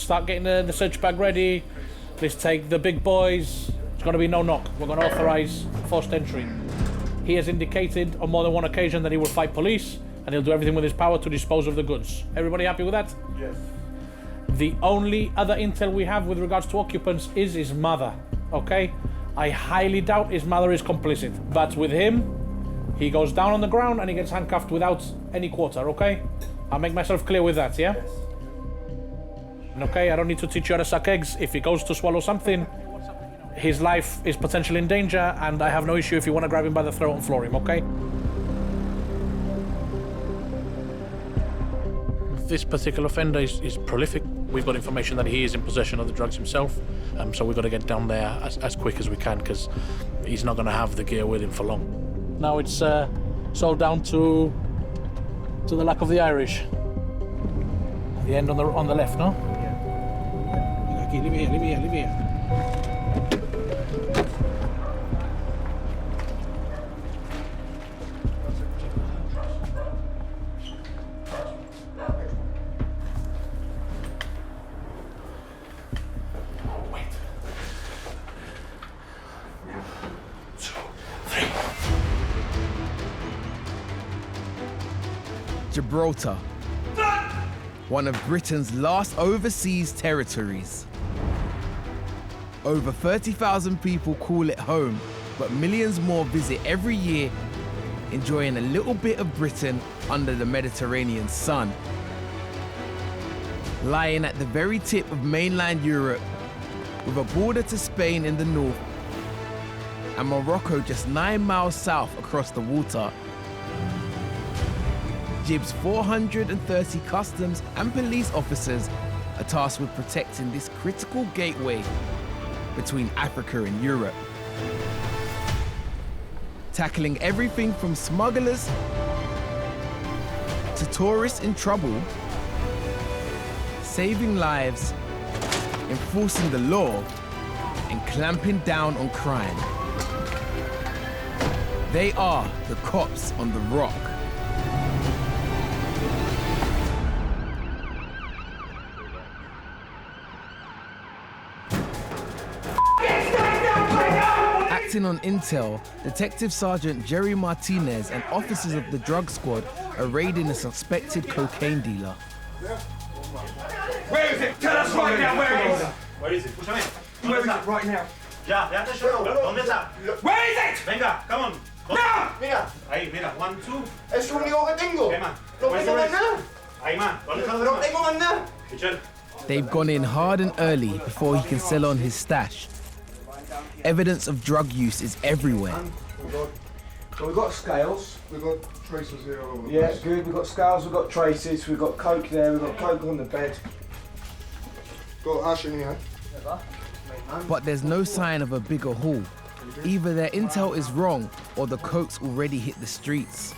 start getting the search bag ready. Let's take the big boys. It's going to be no knock. We're going to authorize forced entry. He has indicated on more than one occasion that he will fight police and he'll do everything with his power to dispose of the goods. Everybody happy with that? Yes. The only other intel we have with regards to occupants is his mother, okay? I highly doubt his mother is complicit, but with him, he goes down on the ground and he gets handcuffed without any quarter, okay? I'll make myself clear with that, yeah? Yes. Okay, I don't need to teach you how to suck eggs. If he goes to swallow something, his life is potentially in danger, and I have no issue if you want to grab him by the throat and floor him, okay? This particular offender is prolific. We've got information that he is in possession of the drugs himself, so we've got to get down there as quick as we can, because he's not going to have the gear with him for long. Now it's all down to the lack of the Irish. The end on the left, no? Yeah. Okay, leave it here. Gibraltar, one of Britain's last overseas territories. Over 30,000 people call it home, but millions more visit every year, enjoying a little bit of Britain under the Mediterranean sun. Lying at the very tip of mainland Europe, with a border to Spain in the north and Morocco just 9 miles south across the water. Gib's 430 customs and police officers are tasked with protecting this critical gateway between Africa and Europe. Tackling everything from smugglers to tourists in trouble, saving lives, enforcing the law, and clamping down on crime. They are the cops on the rock. Acting on intel, Detective Sergeant Jerry Martinez and officers of the drug squad are raiding a suspected cocaine dealer. Where is it? Tell us right now where it is. Where is it? Escúchame. Where is it right now? Ya te show. ¿Dónde está? Where is it? Venga, come on. No! Mira. Ahí, mira. 1, 2. Es lo único que tengo. ¿Qué más? No tengo más nada. Ahí más. ¿Dónde está No tengo más nada. Michelle. They've gone in hard and early before he can sell on his stash. Evidence of drug use is everywhere. So we've got scales. We've got traces here all over the Yeah, place. good. We've got scales, we've got traces, we've got coke there, we've got coke on the bed. Got ash in here. But there's no sign of a bigger haul. Either their intel is wrong or the coke's already hit the streets.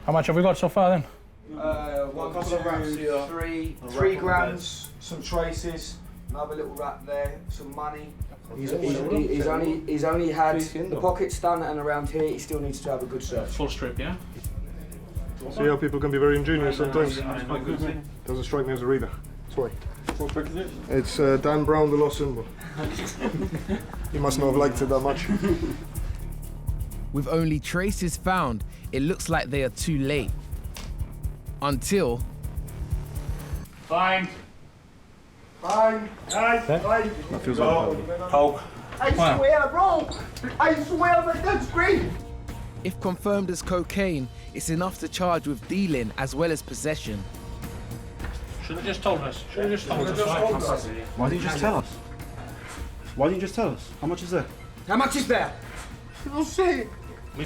How much have we got so far then? 1, 2, 3 grams, some traces, another little wrap there, some money. He's only had the pockets done, and around here he still needs to have a good search. Full strip, yeah? See how people can be very ingenious sometimes. Doesn't strike me as a reader. That's why. It's Dan Brown, the lost symbol. You must not have liked it that much. With only traces found, it looks like they are too late. Until... Fine. Fine. Fine. That feels like Poke. I swear, bro! I swear, but that's great! If confirmed as cocaine, it's enough to charge with dealing as well as possession. Should have just told us. Should have just told us. Why didn't you just tell us? Why didn't you just tell us? How much is there? How much is there? Don't say it.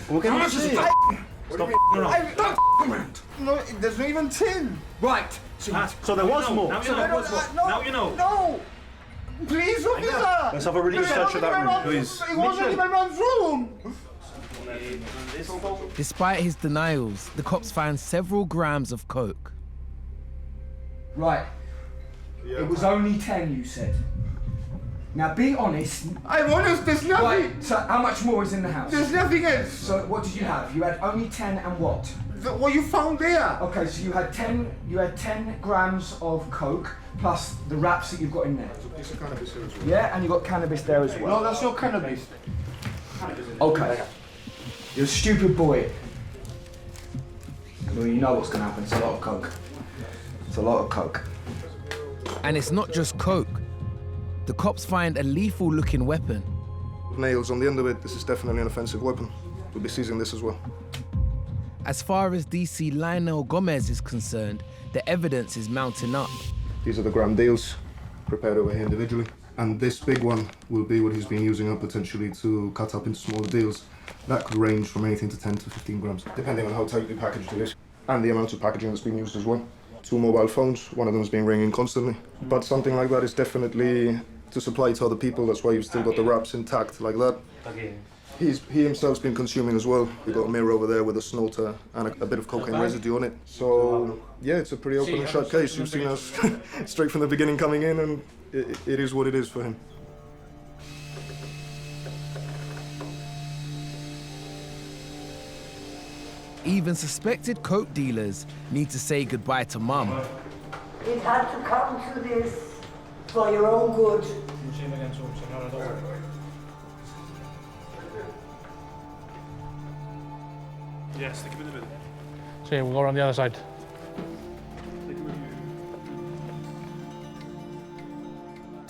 We'll get How much is it? Stop around. Don't around! No, there's not even 10. Right. So there was more. Now you know. Now you know. No! Please, officer! Let's have a really good search of that room, please. It wasn't in my man's room! Despite his denials, the cops find several grams of coke. Right. Yeah. It was only 10, you said. Now be honest. I'm honest, there's nothing. Right, so how much more is in the house? There's nothing else. So what did you have? You had only 10 and what? what you found there? Okay, so you had 10 grams of coke plus the wraps that you've got in there. It's a cannabis here as well. Yeah, and you've got cannabis there as well. No, that's not cannabis. Okay. You're a stupid boy. Well, you know what's going to happen. It's a lot of coke. It's a lot of coke. And it's not just coke. The cops find a lethal-looking weapon. Nails on the end of it. This is definitely an offensive weapon. We'll be seizing this as well. As far as DC Lionel Gomez is concerned, the evidence is mounting up. These are the gram deals, prepared over here individually. And this big one will be what he's been using up potentially to cut up into smaller deals. That could range from anything to 10 to 15 grams, depending on how tightly packaged it is. And the amount of packaging that's been used as well. 2 mobile phones, one of them has been ringing constantly. But something like that is definitely to supply to other people. That's why you've still got the wraps intact like that. He himself's been consuming as well. We've got a mirror over there with a snorter and a bit of cocaine residue on it. So, yeah, it's a pretty open and shut case. You've seen us straight from the beginning coming in, and it is what it is for him. Even suspected coke dealers need to say goodbye to Mum. It had to come to this for your own good. Yeah, stick him in the middle. So yeah, we'll go around the other side.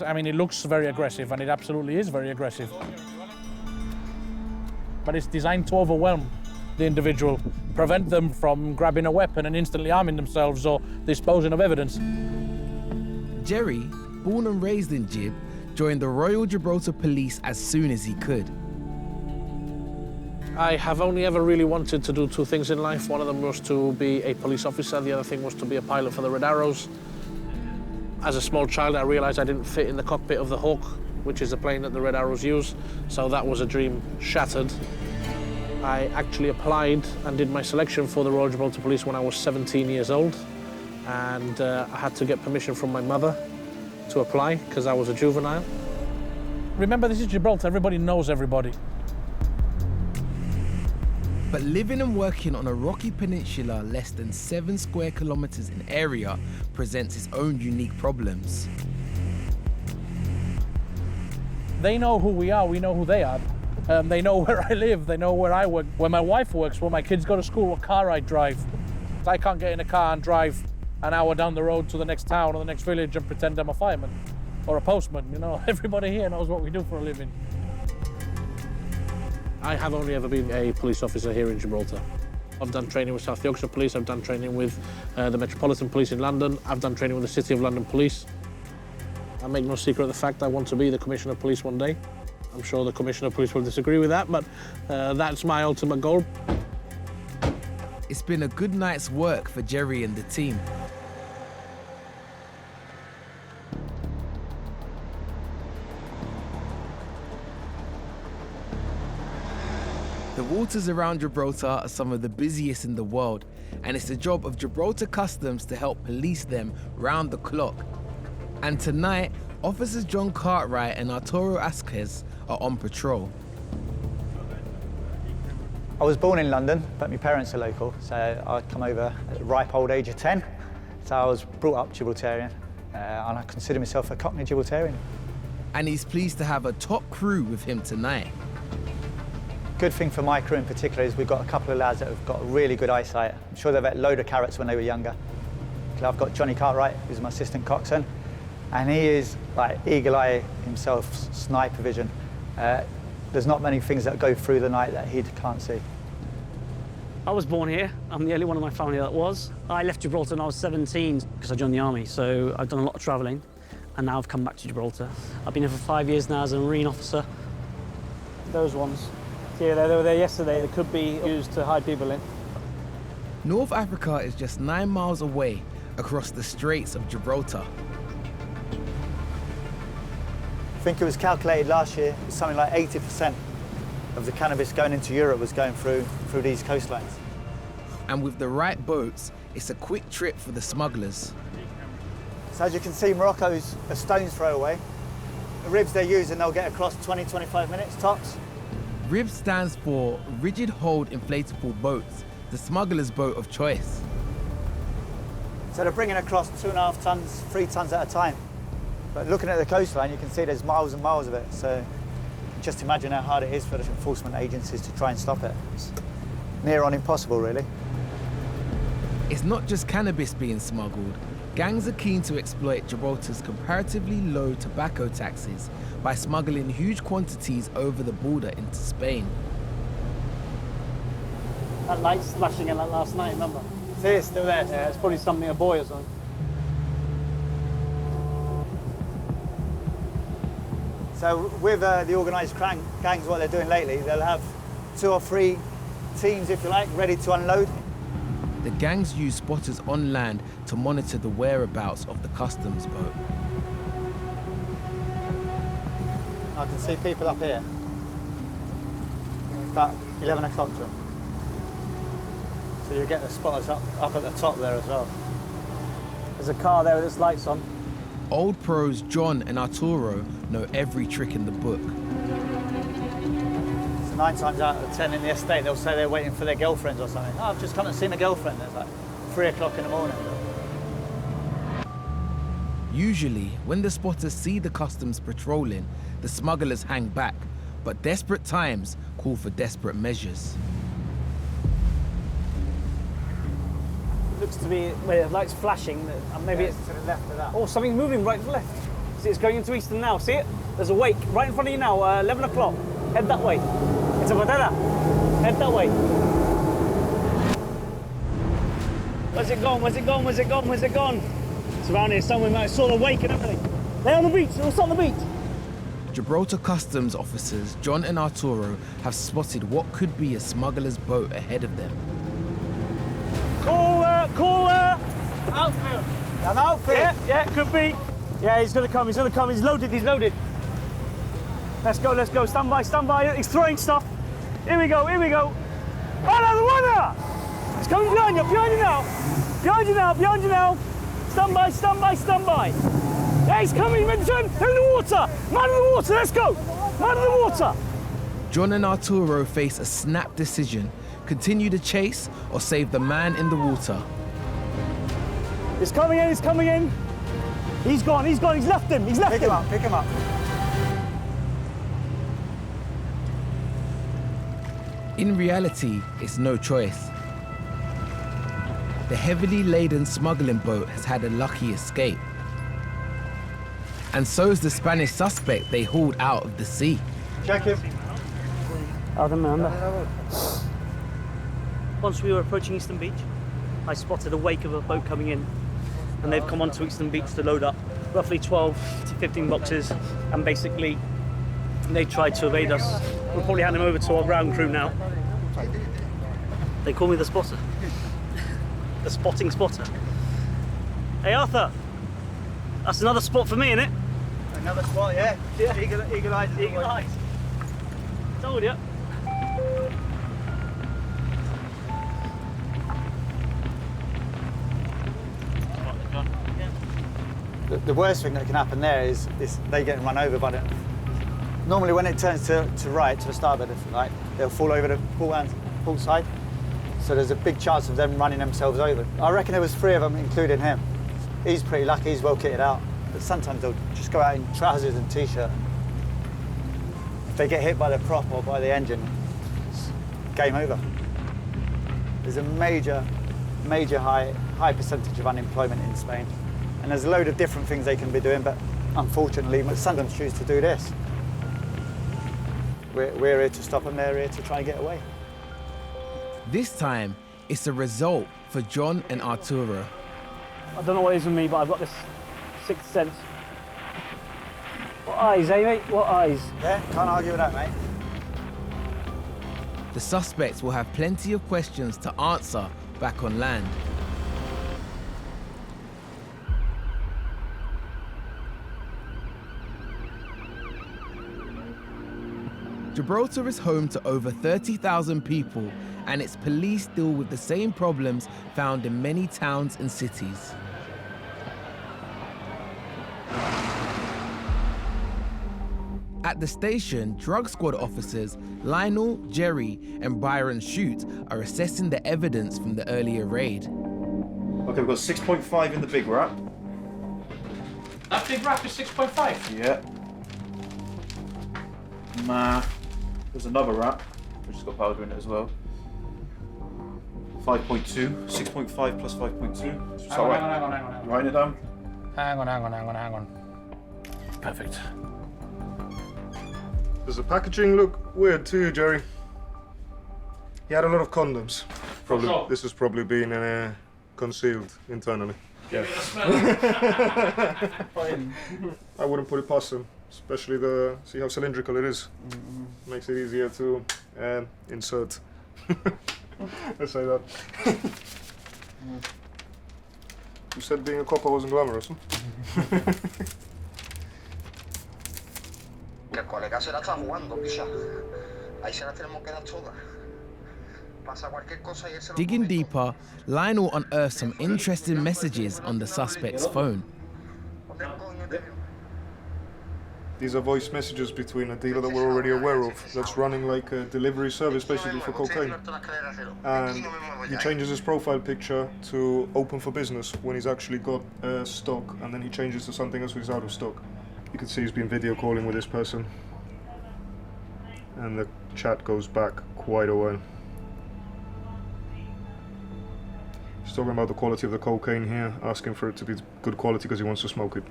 I mean, it looks very aggressive, and it absolutely is very aggressive. But it's designed to overwhelm the individual, prevent them from grabbing a weapon and instantly arming themselves or disposing of evidence. Jerry, born and raised in Gib, joined the Royal Gibraltar Police as soon as he could. I have only ever really wanted to do 2 things in life. One of them was to be a police officer. The other thing was to be a pilot for the Red Arrows. As a small child, I realized I didn't fit in the cockpit of the Hawk, which is a plane that the Red Arrows use. So that was a dream shattered. I actually applied and did my selection for the Royal Gibraltar Police when I was 17 years old. And I had to get permission from my mother to apply because I was a juvenile. Remember, this is Gibraltar. Everybody knows everybody. But living and working on a rocky peninsula less than 7 square kilometers in area presents its own unique problems. They know who we are, we know who they are. They know where I live, they know where I work, where my wife works, where my kids go to school, what car I drive. I can't get in a car and drive an hour down the road to the next town or the next village and pretend I'm a fireman or a postman, you know. Everybody here knows what we do for a living. I have only ever been a police officer here in Gibraltar. I've done training with South Yorkshire Police, I've done training with the Metropolitan Police in London, I've done training with the City of London Police. I make no secret of the fact I want to be the Commissioner of Police one day. I'm sure the Commissioner of Police will disagree with that, but that's my ultimate goal. It's been a good night's work for Jerry and the team. The waters around Gibraltar are some of the busiest in the world, and it's the job of Gibraltar Customs to help police them round the clock. And tonight, Officers John Cartwright and Arturo Asquez are on patrol. I was born in London, but my parents are local, so I come over at the ripe old age of 10. So I was brought up Gibraltarian, and I consider myself a Cockney Gibraltarian. And he's pleased to have a top crew with him tonight. Good thing for my crew in particular is we've got a couple of lads that have got really good eyesight. I'm sure they've ate a load of carrots when they were younger. I've got Johnny Cartwright, who's my assistant coxswain, and he is like eagle eye himself, sniper vision. There's not many things that go through the night that he can't see. I was born here. I'm the only one in my family that was. I left Gibraltar when I was 17 because I joined the army, so I've done a lot of travelling, and now I've come back to Gibraltar. I've been here for 5 years now as a Marine officer. Those ones. Yeah, they were there yesterday. They could be used to hide people in. North Africa is just 9 miles away across the Straits of Gibraltar. I think it was calculated last year, it was something like 80% of the cannabis going into Europe was going through these coastlines. And with the right boats, it's a quick trip for the smugglers. So as you can see, Morocco's a stone's throw away. The ribs they're using, they'll get across 20-25 minutes tops. RIB stands for Rigid Hold Inflatable Boats, the smugglers' boat of choice. So they're bringing across 2.5 tons, 3 tons at a time. But looking at the coastline, you can see there's miles and miles of it. So just imagine how hard it is for the enforcement agencies to try and stop it. It's near on impossible, really. It's not just cannabis being smuggled. Gangs are keen to exploit Gibraltar's comparatively low tobacco taxes by smuggling huge quantities over the border into Spain. That light's flashing in like last night, remember? See, it's still there. Yeah, it's probably something a boy or something. So with the organised gangs, what they're doing lately, they'll have 2 or 3 teams, if you like, ready to unload. The gangs use spotters on land to monitor the whereabouts of the customs boat. I can see people up here. About 11 o'clock, John. So you get the spotters up at the top there as well. There's a car there with its lights on. Old pros John and Arturo know every trick in the book. So 9 times out of 10 in the estate, they'll say they're waiting for their girlfriends or something. Oh, I've just come and seen a girlfriend. It's like 3 o'clock in the morning. Usually, when the spotters see the customs patrolling, the smugglers hang back, but desperate times call for desperate measures. Looks to be where the light's flashing, and maybe it's to the left of that. oh, something's moving right to the left. See, it's going into Eastern now. See it? There's a wake right in front of you now. 11 o'clock. Head that way. It's a bandera. Head that way. Where's it gone? Where's it gone? Where's it gone? Where's it gone? It's around here somewhere. I saw the wake and everything. They're on the beach. They're on the beach. Gibraltar customs officers John and Arturo have spotted what could be a smuggler's boat ahead of them. Call outfield. An outfit? Yeah, could be. Yeah, he's gonna come. He's loaded. Let's go. Stand by. He's throwing stuff. Here we go. Oh, no, the water! It's coming behind you now. Behind you now. Stand by. Yeah, he's coming. They're in the water. Man in the water. Let's go. Man in the water. John and Arturo face a snap decision: continue the chase or save the man in the water. He's coming in. He's gone. He's left him. Pick him up. In reality, it's no choice. The heavily laden smuggling boat has had a lucky escape. And so's the Spanish suspect they hauled out of the sea. Check him. Once we were approaching Eastern Beach, I spotted a wake of a boat coming in, and they've come onto Eastern Beach to load up roughly 12 to 15 boxes, and basically they tried to evade us. We'll probably hand them over to our ground crew now. They call me the spotter. The spotting spotter. Hey Arthur, that's another spot for me, innit? Another spot, yeah. Eagle eyes. Eagle eyes. Told you. The worst thing that can happen there is they get run over by it. Normally when it turns to right, to the starboard, like, they'll fall over the port side. So there's a big chance of them running themselves over. I reckon there was 3 of them, including him. He's pretty lucky, he's well kitted out. But sometimes they'll just go out in trousers and t-shirt. If they get hit by the prop or by the engine, it's game over. There's a major high percentage of unemployment in Spain. And there's a load of different things they can be doing, but unfortunately, some of them choose to do this. We're here to stop them, they're here to try and get away. This time, it's a result for John and Arturo. I don't know what it is with me, but I've got this sixth sense. What eyes, eh, mate? What eyes? Yeah, can't argue with that, mate. The suspects will have plenty of questions to answer back on land. Gibraltar is home to over 30,000 people, and its police deal with the same problems found in many towns and cities. At the station, drug squad officers Lionel, Jerry, and Byron Shute are assessing the evidence from the earlier raid. Okay, we've got 6.5 in the big wrap. That big wrap is 6.5. Yeah. There's another wrap, which has got powder in it as well. 5.2, 6.5 plus 5.2. Hang on. Writing it down. Hang on. Perfect. Does the packaging look weird to you, Jerry? He had a lot of condoms. Probably, sure. This has probably been concealed internally. Give me the smell. I wouldn't put it past him, especially see how cylindrical it is. Makes it easier to insert. Let's say that. You said being a copper wasn't glamorous, huh? Que el colega se la está jugando, picha. Ahí se la tenemos que dar toda. Pasa cualquier cosa y él se lo Digging come todo. deeper, Lionel unearths some interesting messages on the suspect's phone. ¿Dónde coño te vio? These are voice messages between a dealer that we're already aware of that's running like a delivery service basically for cocaine. And he changes his profile picture to open for business when he's actually got stock, and then he changes to something else when he's out of stock. You can see he's been video calling with this person. And the chat goes back quite a while. He's talking about the quality of the cocaine here, asking for it to be good quality because he wants to smoke it.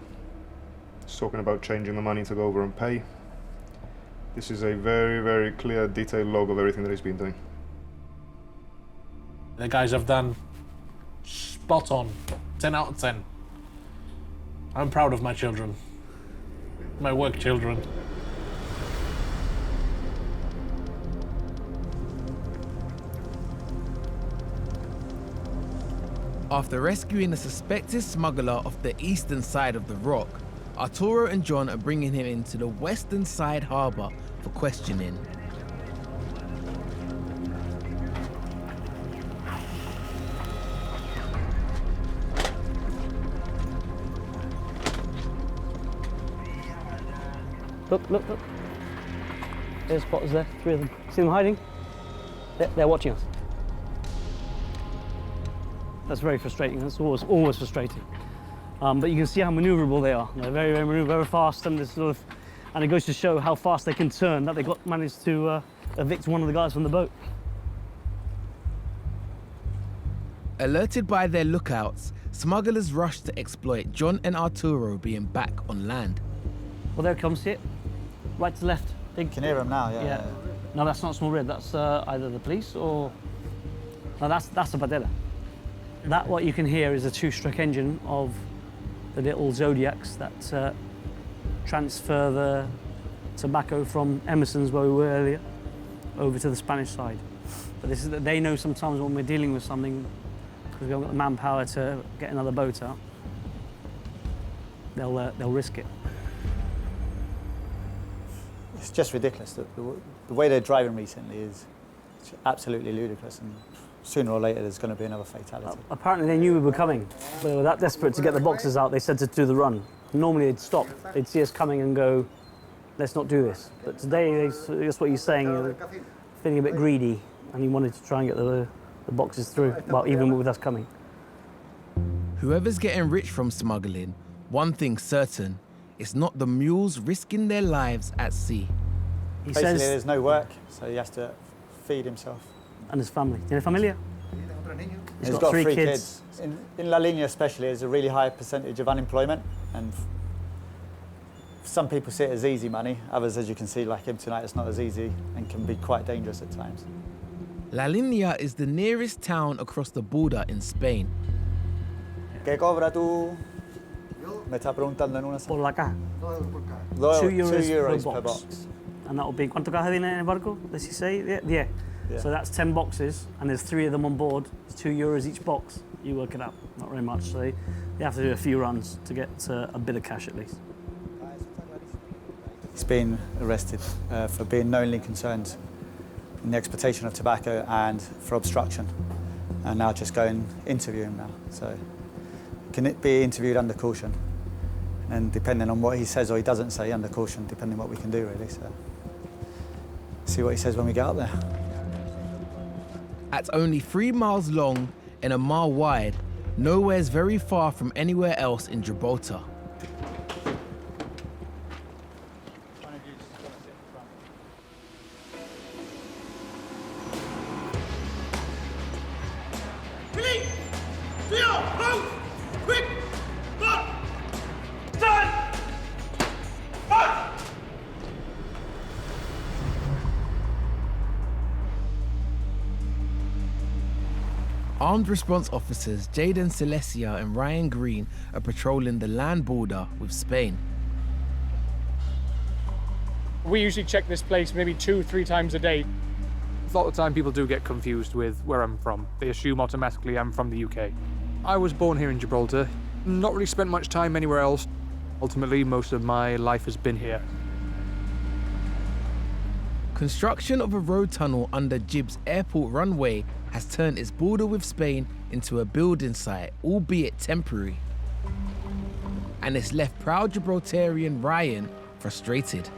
He's talking about changing the money to go over and pay. This is a very, very clear, detailed log of everything that he's been doing. The guys have done spot on. 10 out of 10. I'm proud of my children. My work children. After rescuing a suspected smuggler off the eastern side of the rock, Arturo and John are bringing him into the western side harbour for questioning. Look. There's spotters there, 3 of them. See them hiding? They're watching us. That's very frustrating. That's always frustrating. But you can see how manoeuvrable they are. They're very, very manoeuvrable, very fast, and and it goes to show how fast they can turn. That they managed to evict one of the guys from the boat. Alerted by their lookouts, smugglers rush to exploit John and Arturo being back on land. Well, there it comes, see it? Right to left. Big. You can hear them now, yeah. No, that's not small red. That's either the police or... No, that's a Badella. That, what you can hear, is a 2-stroke engine of the little Zodiacs that transfer the tobacco from Emerson's, where we were earlier, over to the Spanish side. But this is that they know sometimes when we're dealing with something, because we haven't got the manpower to get another boat out, they'll risk it. It's just ridiculous. The way they're driving recently is absolutely ludicrous, and sooner or later there's going to be another fatality. Apparently they knew we were coming. They were that desperate to get the boxes out, they said to do the run. Normally they'd stop. They'd see us coming and go, let's not do this. But today, that's what you're saying, feeling a bit greedy, and he wanted to try and get the boxes through, well, even with us coming. Whoever's getting rich from smuggling, one thing's certain, it's not the mules risking their lives at sea. He Basically, there's no work, so he has to feed himself. And his family. ¿Tiene familia? He's got 3 kids. In La Línea especially, there's a really high percentage of unemployment, and some people see it as easy money. Others, as you can see, like him tonight, it's not as easy and can be quite dangerous at times. La Línea is the nearest town across the border in Spain. ¿Qué cobra tú? Me está preguntando en una Por la caja. 2 euros per box. And that will be, ¿cuánto caja viene en el barco? Does he say? Yeah. So that's 10 boxes, and there's 3 of them on board. It's 2 euros each box. You work it out, not very much. So you have to do a few runs to get a bit of cash at least. He's been arrested for being knowingly concerned in the exportation of tobacco and for obstruction. And now just go and interview him now. So can it be interviewed under caution? And depending on what he says or he doesn't say, under caution, depending on what we can do, really. So, see what he says when we get up there. At only 3 miles long and a mile wide, nowhere's very far from anywhere else in Gibraltar. Armed response officers Jaden Celestia and Ryan Green are patrolling the land border with Spain. We usually check this place maybe 2-3 times a day. A lot of the time people do get confused with where I'm from. They assume automatically I'm from the UK. I was born here in Gibraltar, not really spent much time anywhere else. Ultimately, most of my life has been here. Construction of a road tunnel under Gib's airport runway has turned its border with Spain into a building site, albeit temporary. And it's left proud Gibraltarian Ryan frustrated.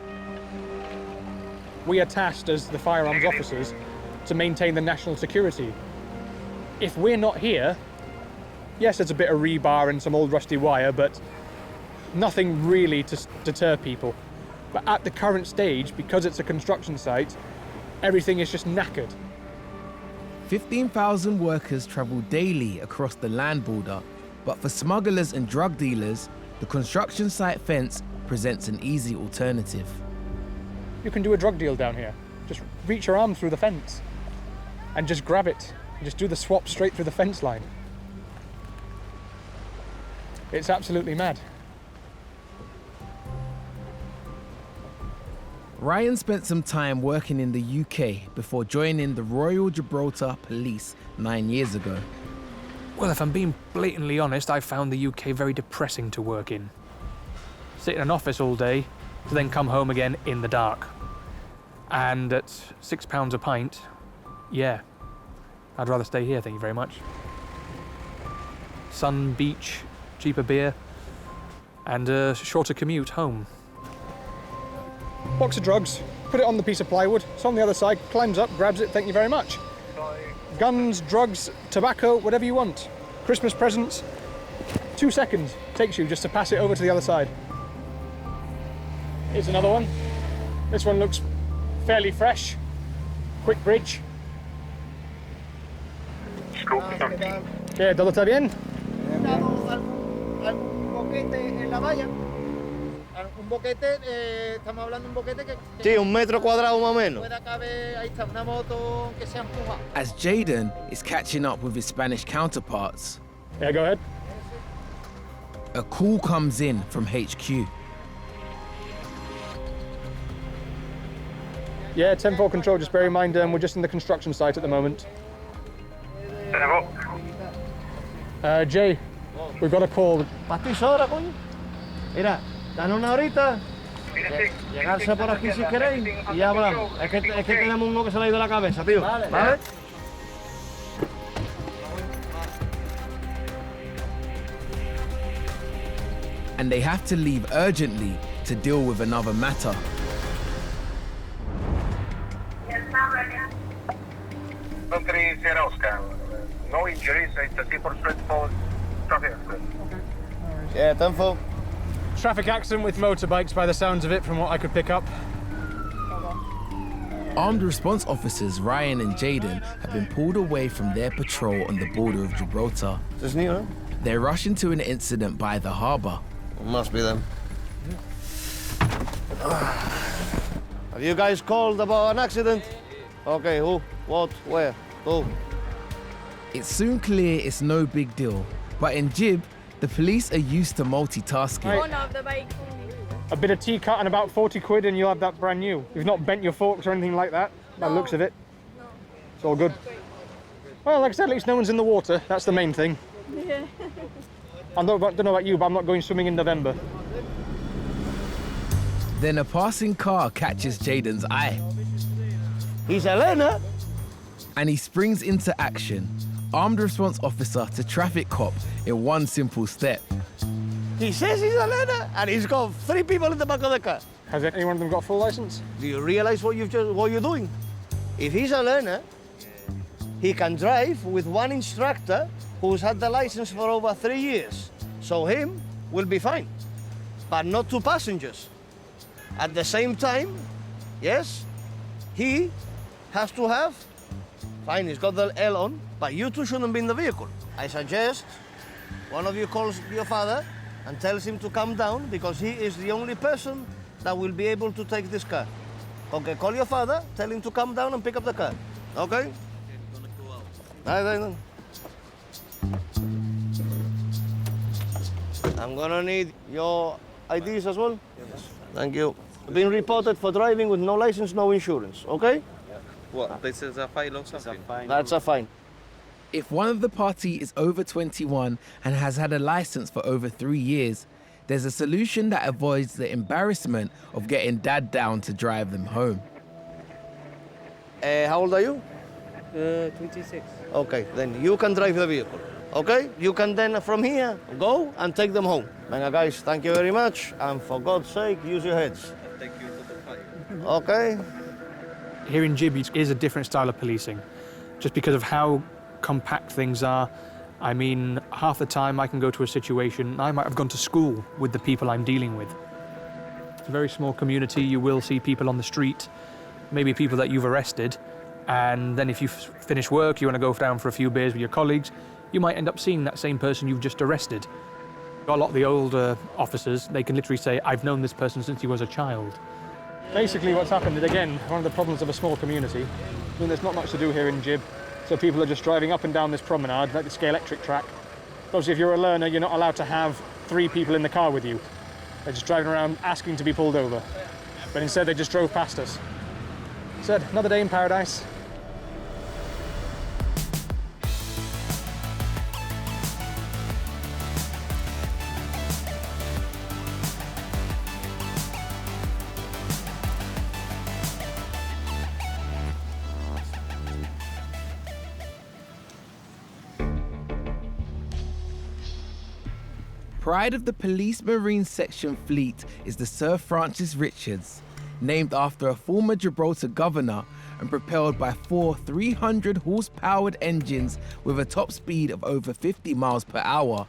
We are tasked as the firearms officers to maintain the national security. If we're not here, yes, there's a bit of rebar and some old rusty wire, but nothing really to deter people. But at the current stage, because it's a construction site, everything is just knackered. 15,000 workers travel daily across the land border, but for smugglers and drug dealers, the construction site fence presents an easy alternative. You can do a drug deal down here. Just reach your arm through the fence and just grab it. And just do the swap straight through the fence line. It's absolutely mad. Ryan spent some time working in the UK before joining the Royal Gibraltar Police 9 years ago. Well, if I'm being blatantly honest, I found the UK very depressing to work in. Sit in an office all day, to then come home again in the dark. And at £6 a pint, yeah, I'd rather stay here, thank you very much. Sun, beach, cheaper beer, and a shorter commute home. Box of drugs, put it on the piece of plywood, it's on the other side, climbs up, grabs it, thank you very much. Guns, drugs, tobacco, whatever you want. Christmas presents, 2 seconds takes you just to pass it over to the other side. Here's another one. This one looks fairly fresh. Quick bridge. ¿Todo está bien? Un boquete, estamos hablando de un boquete que... Sí, 1 metro cuadrado más o menos. Pueda caber, ahí está, una moto que se empuja. As Jaden is catching up with his Spanish counterparts, yeah, go ahead. A call comes in from HQ. Yeah, 10-4 control, just bear in mind we're just in the construction site at the moment. Jay, we've got a call. ¿Partís ahora, coño? Mira, dan una horita, llegarse por aquí si queréis y ya hablamos. Es que tenemos uno que se le ha ido la cabeza, tío. ¿Vale? And they have to leave urgently to deal with another matter. No injuries, it's a simple straightforward traffic accident. Yeah, 10-4. Traffic accident with motorbikes by the sounds of it from what I could pick up. Armed response officers Ryan and Jaden have been pulled away from their patrol on the border of Gibraltar. It's new, huh? They're rushing to an incident by the harbour. Must be them. Have you guys called about an accident? Okay, who, what, where, who? It's soon clear it's no big deal, but in Gib, the police are used to multitasking. Right. A bit of tea cut and about 40 quid and you'll have that brand new. You've not bent your forks or anything like that, by the looks of it. No. It's all good. Well, like I said, at least no one's in the water. That's the main thing. Yeah. I don't know about you, but I'm not going swimming in November. Then a passing car catches Jaden's eye. He's Elena. And he springs into action. Armed response officer to traffic cop in one simple step. He says he's a learner, and he's got 3 people in the back of the car. Has any one of them got a full license? Do you realize what you're doing? If he's a learner, he can drive with one instructor who's had the license for over 3 years. So him will be fine, but not 2 passengers. At the same time, yes, he has to have, fine, he's got the L on, but you 2 shouldn't be in the vehicle. I suggest one of you calls your father and tells him to come down because he is the only person that will be able to take this car. Okay, call your father, tell him to come down and pick up the car. Okay? I'm gonna need your IDs as well. Yes. Thank you. Been reported for driving with no license, no insurance, okay? What, this is a fine or something? That's a fine. If one of the party is over 21 and has had a license for over 3 years, there's a solution that avoids the embarrassment of getting dad down to drive them home. How old are you? 26. Okay, then you can drive the vehicle. Okay? You can then, from here, go and take them home. Venga, guys, thank you very much. And for God's sake, use your heads. Thank you for the fight. Okay? Here in Gib is a different style of policing, just because of how compact things are. I mean, half the time I can go to a situation, I might have gone to school with the people I'm dealing with. It's a very small community. You will see people on the street, maybe people that you've arrested, and then if you finish work, you want to go down for a few beers with your colleagues, you might end up seeing that same person you've just arrested. A lot of the older officers, they can literally say, I've known this person since he was a child. Basically what's happened is, again, one of the problems of a small community, I mean, there's not much to do here in Gib, so people are just driving up and down this promenade, like the Scale-electric track. Obviously, if you're a learner, you're not allowed to have 3 people in the car with you. They're just driving around asking to be pulled over. But instead, they just drove past us. Said, another day in paradise. Pride of the Police Marine Section Fleet is the Sir Francis Richards, named after a former Gibraltar governor and propelled by 4 300-horse-powered engines with a top speed of over 50 miles per hour.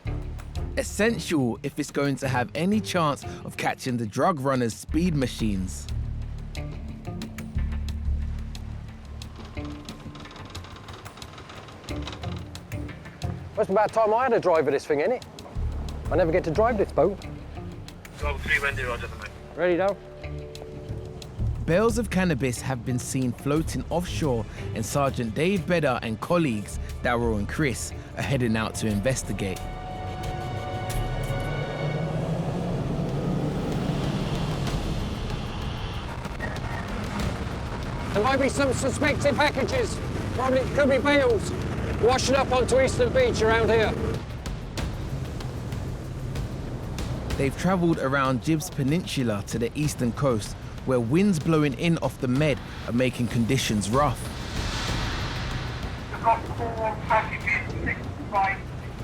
Essential if it's going to have any chance of catching the drug runners' speed machines. Well, it's about time I had a drive of this thing, innit? I never get to drive this boat. 12-3 Wendy, Roger, mate. Ready, though? Bales of cannabis have been seen floating offshore, and Sergeant Dave Bedder and colleagues, Darryl and Chris, are heading out to investigate. There might be some suspected packages. Probably could be bales washing up onto Eastern Beach around here. They've travelled around Gib's Peninsula to the eastern coast, where winds blowing in off the Med are making conditions rough. We've got 4 packages, 6 by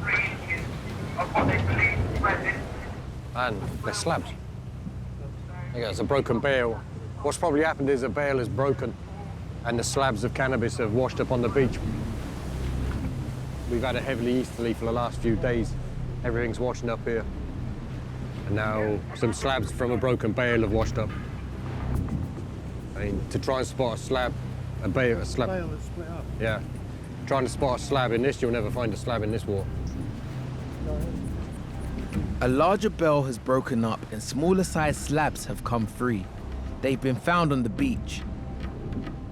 3 inches of what they believe is resin. And they're slabs. It's a broken bale. What's probably happened is a bale is broken and the slabs of cannabis have washed up on the beach. We've had a heavily easterly for the last few days. Everything's washing up here. And now some slabs from a broken bale have washed up. I mean, to try and spot a slab, a slab. Bale is split up. Yeah. Trying to spot a slab in this, you'll never find a slab in this water. A larger bale has broken up and smaller sized slabs have come free. They've been found on the beach.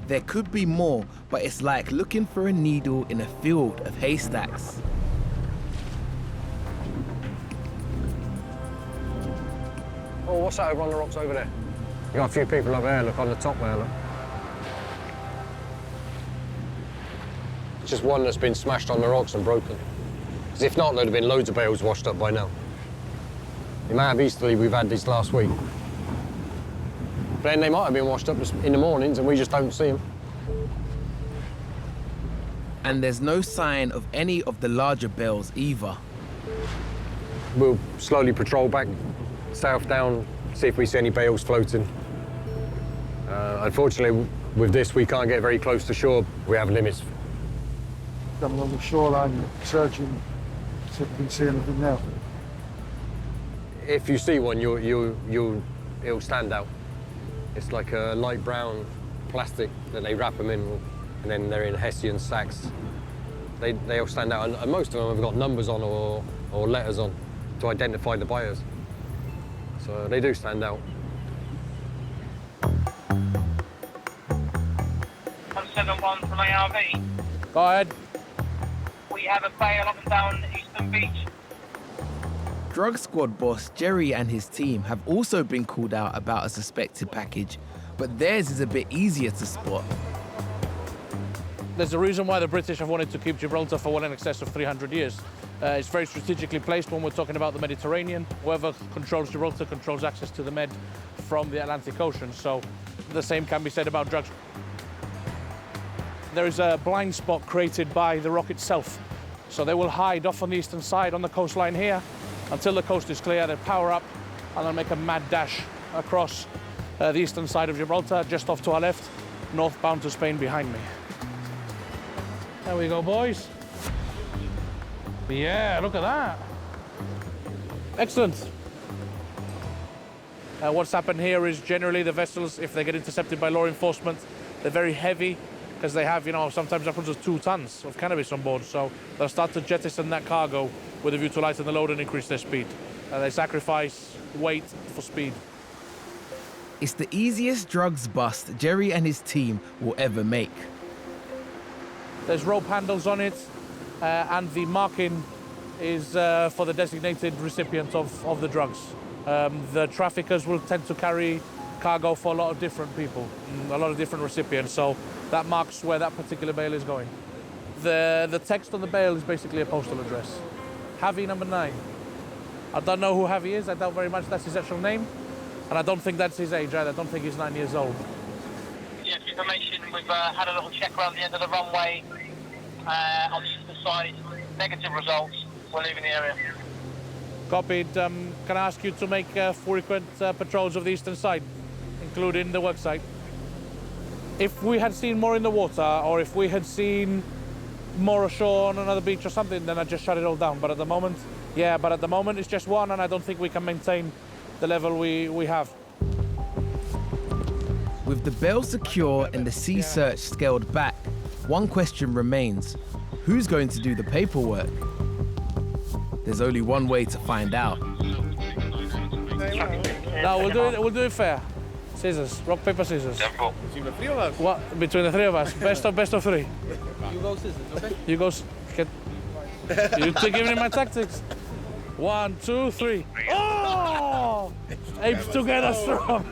There could be more, but it's like looking for a needle in a field of haystacks. Oh, what's that over on the rocks over there? You got a few people up there, look, on the top there, look. It's just one that's been smashed on the rocks and broken. Because if not, there'd have been loads of bales washed up by now. The amount of easterly we've had this last week. But then they might have been washed up in the mornings and we just don't see them. And there's no sign of any of the larger bales either. we'll slowly patrol back south down, see if we see any bales floating. Unfortunately, with this, we can't get very close to shore. We have limits. Come along the shoreline, searching, see if we can see anything now. If you see one, it'll stand out. It's like a light brown plastic that they wrap them in, and then they're in Hessian sacks. They'll stand out, and most of them have got numbers on or letters on to identify the buyers. So they do stand out. 171 from ARV. Go ahead. We have a bale up and down Eastern Beach. Drug squad boss Jerry and his team have also been called out about a suspected package, but theirs is a bit easier to spot. There's a reason why the British have wanted to keep Gibraltar for well in excess of 300 years. It's very strategically placed when we're talking about the Mediterranean. Whoever controls Gibraltar controls access to the Med from the Atlantic Ocean, so the same can be said about drugs. There is a blind spot created by the rock itself, so they will hide off on the eastern side on the coastline here until the coast is clear. They power up and they'll make a mad dash across the eastern side of Gibraltar, just off to our left, northbound to Spain behind me. There we go, boys. Yeah, look at that. Excellent. What's happened here is generally the vessels, if they get intercepted by law enforcement, they're very heavy because they have, sometimes upwards of 2 tons of cannabis on board. So they'll start to jettison that cargo with a view to lighten the load and increase their speed. They sacrifice weight for speed. It's the easiest drugs bust Jerry and his team will ever make. There's rope handles on it, and the marking is for the designated recipient of the drugs. The traffickers will tend to carry cargo for a lot of different people, a lot of different recipients, so that marks where that particular bale is going. The text on the bale is basically a postal address. Javi number 9. I don't know who Javi is, I doubt very much that's his actual name, and I don't think that's his age either, I don't think he's 9 years old. Yes, information, we've had a little check around the end of the runway on the eastern side. Negative results, we're leaving the area. Copied. Can I ask you to make frequent patrols of the eastern side, including the work site? If we had seen more in the water, or if we had seen more ashore on another beach or something, then I'd just shut it all down. But at the moment, it's just one, and I don't think we can maintain the level we have. With the bale secure and the sea search scaled back, one question remains: who's going to do the paperwork? There's only one way to find out. No, we'll do it fair. Scissors, rock, paper, scissors. Between the 3 of us? What? Between the 3 of us. Best of 3. You go scissors, okay? You go. You giving me my tactics. 1, 2, 3. Oh! Apes together strong.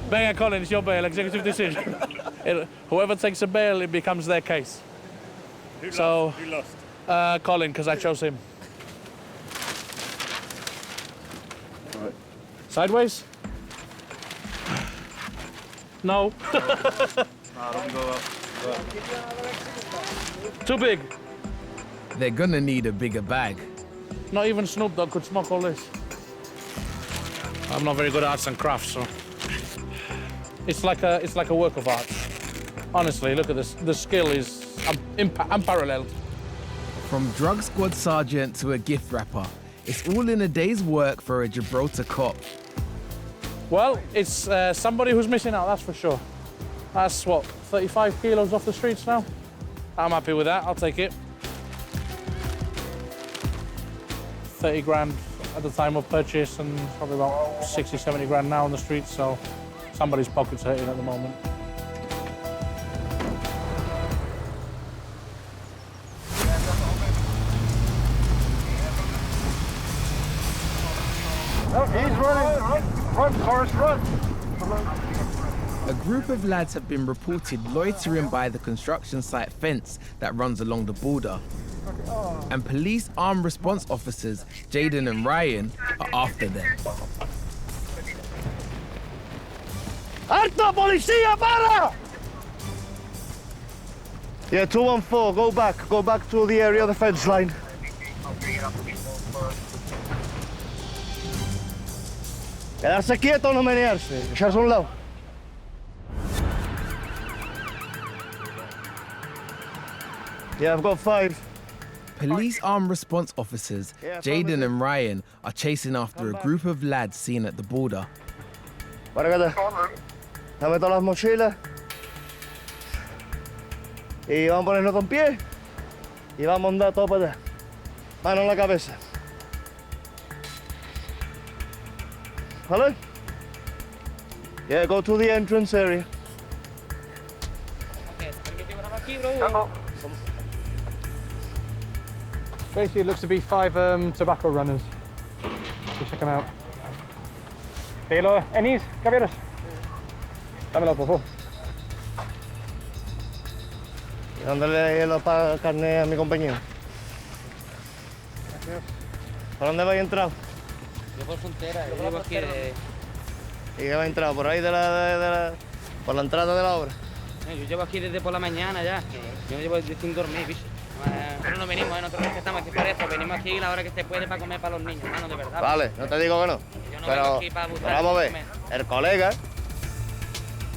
Venga, Colin, it's your bail. Executive decision. Whoever takes a bail, it becomes their case. Who lost? Colin, because I chose him. Right. Sideways? No. Don't go up. Too big. They're gonna need a bigger bag. Not even Snoop Dogg could smoke all this. I'm not very good at arts and crafts, so it's like a work of art. Honestly, look at this. The skill is unparalleled. From drug squad sergeant to a gift wrapper, it's all in a day's work for a Gibraltar cop. Well, it's somebody who's missing out, that's for sure. That's what, 35 kilos off the streets now? I'm happy with that, I'll take it. 30 grand at the time of purchase and probably about 60, 70 grand now on the streets, so somebody's pockets hurting at the moment. He's running. Run, Forrest, run. A group of lads have been reported loitering by the construction site fence that runs along the border. And police armed response officers, Jaden and Ryan, are after them. Alto, policía, para! Yeah, 214, go back to the area of the fence line. Quedarse quieto, no menearse, echarse a un lado. Yeah, I've got 5. Police armed response officers, Jaden and Ryan, are chasing after a group of lads seen at the border. Párgate. Dame todas las mochilas. Y vamos a ponernos con pie. Y vamos a andar todo para allá. Mano en la cabeza. ¿Vale? Yeah, go to the entrance area. Basically, it looks to be 5 tobacco runners. So check them out. Hello, Enis, caballeros. Dámelo, por favor. Dándole la carne a mi compañero. ¿Por dónde vais a entrar? Yo por frontera, yo llevo aquí de... ¿Y qué va a entrar? ¿Por ahí por la entrada de la obra? Yo llevo aquí desde por la mañana ya. Yo llevo sin dormir, ¿viste? Pero no venimos, nosotros estamos aquí por eso. Venimos aquí a la hora que se puede para comer para los niños, hermano, de verdad. Vale, no te digo que no. Yo no pero, vengo aquí para abusar. Vamos a ver, el colega...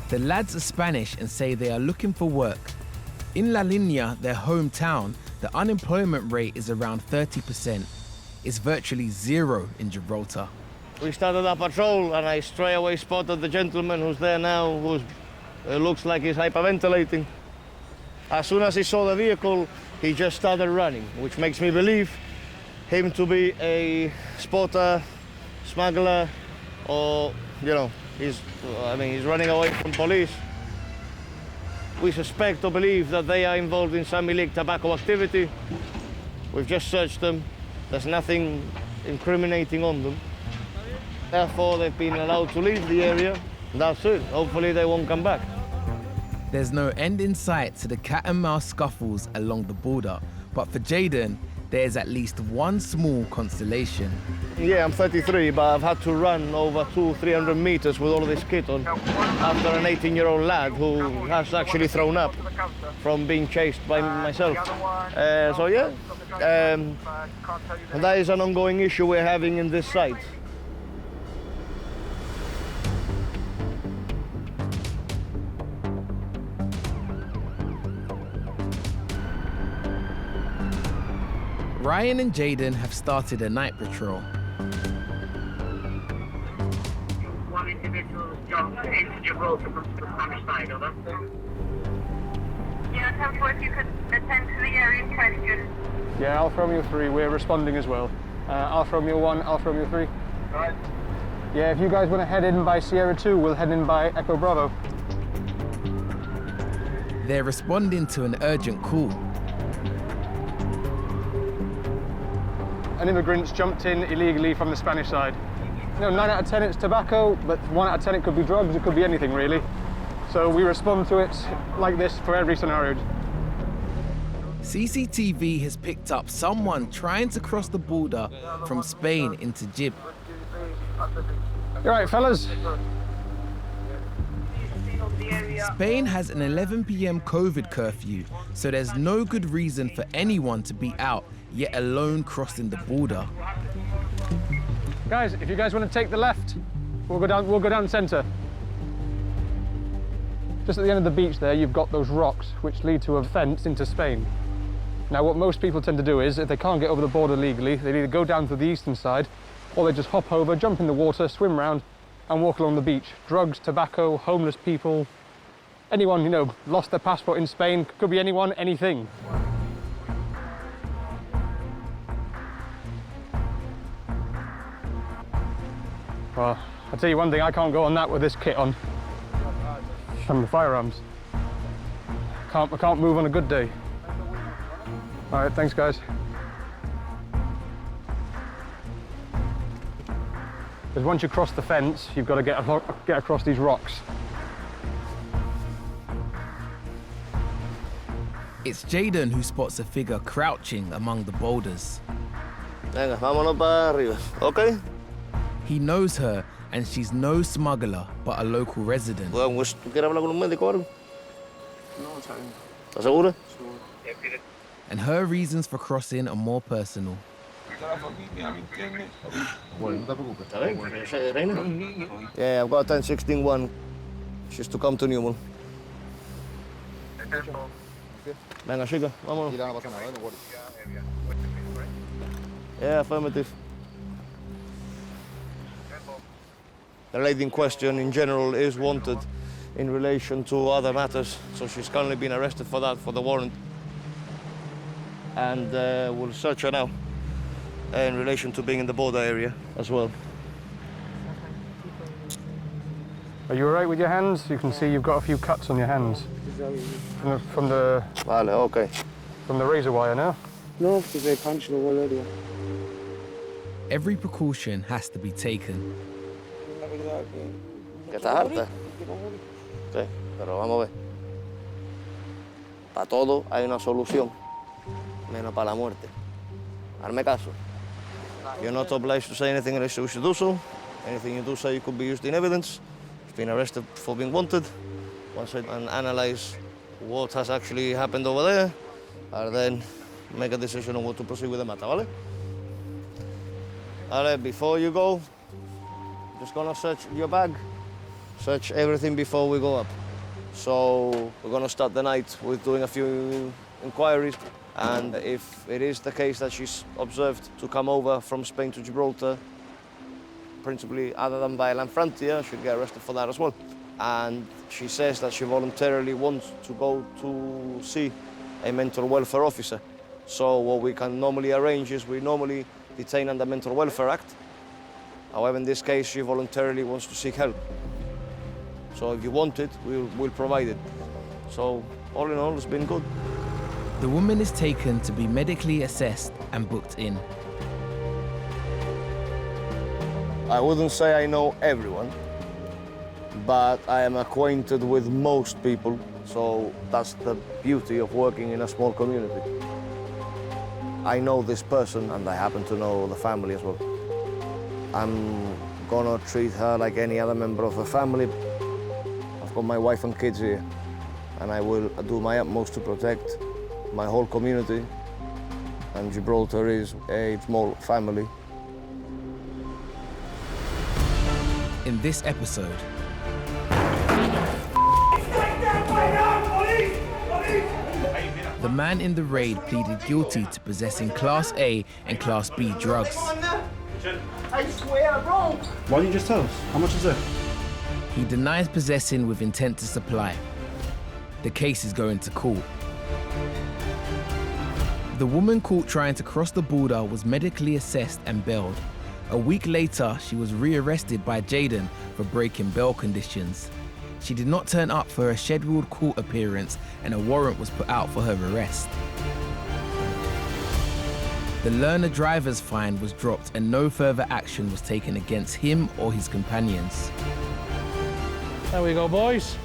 The lads are Spanish and say they are looking for work. In La Línea, their hometown, the unemployment rate is around 30%. It's virtually zero in Gibraltar. We started our patrol and I straight away spotted the gentleman who's there now, who looks like he's hyperventilating. As soon as he saw the vehicle, he just started running, which makes me believe him to be a spotter, smuggler, or, you know, he's running away from police. We suspect or believe that they are involved in some illegal tobacco activity. We've just searched them. There's nothing incriminating on them. Therefore, they've been allowed to leave the area. That's it. Hopefully, they won't come back. There's no end in sight to the cat and mouse scuffles along the border, but for Jaden, there's at least one small consolation. Yeah, I'm 33, but I've had to run over 200-300 meters with all of this kit on after an 18-year-old lad who has actually thrown up from being chased by myself. So yeah, and that is an ongoing issue we're having in this site. Ryan and Jaden have started a night patrol. One individual jumped into Gibraltar from the Spanish side, over. Yeah, Temple, if you could attend to the area in question. Yeah, Alfa Romeo 3, we're responding as well. Alfa Romeo 1, Alfa Romeo 3. Right. Yeah, if you guys want to head in by Sierra 2, we'll head in by Echo Bravo. They're responding to an urgent call. An immigrant's jumped in illegally from the Spanish side. You know, 9 out of 10 it's tobacco, but 1 out of 10 it could be drugs, it could be anything really. So we respond to it like this for every scenario. CCTV has picked up someone trying to cross the border from Spain into Gib. You right, fellas? Spain has an 11 p.m. COVID curfew, so there's no good reason for anyone to be out, yet alone crossing the border. Guys, if you guys want to take the left, we'll go down center. Just at the end of the beach there, you've got those rocks which lead to a fence into Spain. Now, what most people tend to do is, if they can't get over the border legally, they either go down to the eastern side, or they just hop over, jump in the water, swim round, and walk along the beach. Drugs, tobacco, homeless people, anyone, you know, lost their passport in Spain, could be anyone, anything. Well, I'll tell you one thing, I can't go on that with this kit on. And the firearms. I can't move on a good day. All right, thanks, guys. Because once you cross the fence, you've got to get across these rocks. It's Jaden who spots a figure crouching among the boulders. Venga, vámonos para arriba, okay? He knows her, and she's no smuggler, but a local resident. Well, ¿tú quieres hablar con un médico o algo? No, está bien. ¿Estás segura? And her reasons for crossing are more personal. Bueno, no te preocupes. ¿Está bien? Reina? Yeah, I've got a 10-16-1. She's to come to Newman. Venga, chica, vámonos. Yeah, affirmative. The lady in question, in general, is wanted in relation to other matters, so she's currently been arrested for that, for the warrant. And we'll search her now in relation to being in the border area as well. Are you all right with your hands? You can see you've got a few cuts on your hands. From the Vale, okay. From the razor wire now? No, because they punched the wall earlier. Every precaution has to be taken. ¿Que estás harta? Sí, pero vamos a ver. Para todo hay una solución, menos para la muerte. Hazme caso. You're not obliged to say anything unless you wish to do so. Anything you do say could be used in evidence. You've been arrested for being wanted. Once I analyze what has actually happened over there, I'll then make a decision on what to proceed with the matter, ¿vale? Vale, before you go, just gonna search your bag. Search everything before we go up. So we're gonna start the night with doing a few inquiries, and if it is the case that she's observed to come over from Spain to Gibraltar, principally other than by land frontier, she'll get arrested for that as well. And she says that she voluntarily wants to go to see a mental welfare officer. So what we can normally arrange is we normally detain under Mental Welfare Act. However, in this case, she voluntarily wants to seek help. So if you want it, we'll provide it. So all in all, it's been good. The woman is taken to be medically assessed and booked in. I wouldn't say I know everyone, but I am acquainted with most people. So that's the beauty of working in a small community. I know this person and I happen to know the family as well. I'm gonna treat her like any other member of her family. I've got my wife and kids here, and I will do my utmost to protect my whole community. And Gibraltar is a small family. In this episode, the man in the raid pleaded guilty to possessing Class A and Class B drugs. I swear, bro. Why didn't you just tell us? How much is it? He denies possessing with intent to supply. The case is going to court. The woman caught trying to cross the border was medically assessed and bailed. A week later, she was rearrested by Jaden for breaking bail conditions. She did not turn up for a scheduled court appearance, and a warrant was put out for her arrest. The learner driver's fine was dropped and no further action was taken against him or his companions. There we go, boys.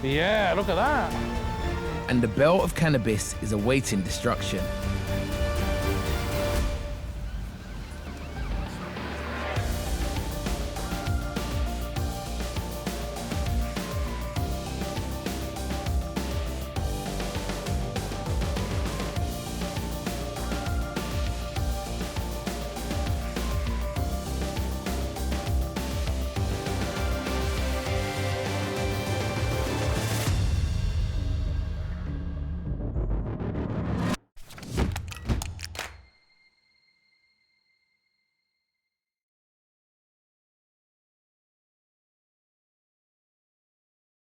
Yeah, look at that. And the bale of cannabis is awaiting destruction.